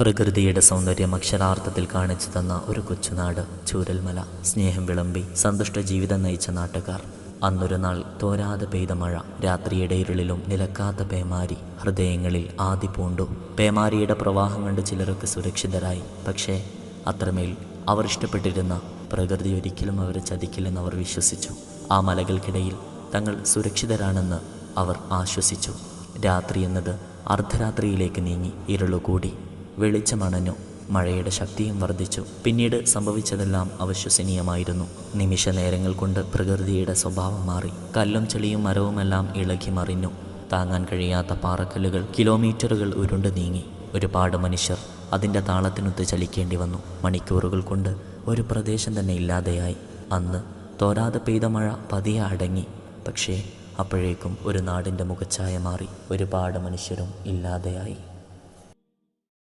പ്രകൃതിയുടെ സൗന്ദര്യം അക്ഷരാർത്ഥത്തിൽ കാണിച്ചു തന്ന ഒരു കൊച്ചുനാട് ചൂരൽമല. സ്നേഹം വിളമ്പി സന്തുഷ്ട ജീവിതം നയിച്ച നാട്ടുകാർ. അന്നൊരു നാൾ തോരാതെ പെയ്ത മഴ, രാത്രിയുടെ ഇരുളിലും നിലക്കാത്ത പേമാരി ഹൃദയങ്ങളിൽ ആദി പൂണ്ടു. പേമാരിയുടെ പ്രവാഹം കണ്ട് ചിലരൊക്കെ സുരക്ഷിതരായി. പക്ഷേ അത്രമേൽ അവർ ഇഷ്ടപ്പെട്ടിരുന്ന പ്രകൃതി ഒരിക്കലും അവരെ ചതിക്കില്ലെന്ന് അവർ വിശ്വസിച്ചു. ആ മലകൾക്കിടയിൽ തങ്ങൾ സുരക്ഷിതരാണെന്ന് അവർ ആശ്വസിച്ചു. രാത്രി എന്നത് അർദ്ധരാത്രിയിലേക്ക് നീങ്ങി. ഇരുളുകൂടി, വെളിച്ചമണഞ്ഞു, മഴയുടെ ശക്തിയും വർദ്ധിച്ചു. പിന്നീട് സംഭവിച്ചതെല്ലാം അവിശ്വസനീയമായിരുന്നു. നിമിഷ നേരങ്ങൾ കൊണ്ട് പ്രകൃതിയുടെ സ്വഭാവം മാറി. കല്ലും ചെളിയും മരവുമെല്ലാം ഇളകി മറിഞ്ഞു. താങ്ങാൻ കഴിയാത്ത പാറക്കല്ലുകൾ കിലോമീറ്ററുകൾ ഉരുണ്ടു നീങ്ങി. ഒരുപാട് മനുഷ്യർ അതിൻ്റെ താളത്തിനൊത്ത് ചലിക്കേണ്ടി വന്നു. മണിക്കൂറുകൾ കൊണ്ട് ഒരു പ്രദേശം തന്നെ ഇല്ലാതെയായി. അന്ന് തോരാതെ പെയ്ത മഴ പതിയെ അടങ്ങി. പക്ഷേ അപ്പോഴേക്കും ഒരു നാടിൻ്റെ മുഖച്ഛായ മാറി. ഒരുപാട് മനുഷ്യരും ഇല്ലാതെയായി.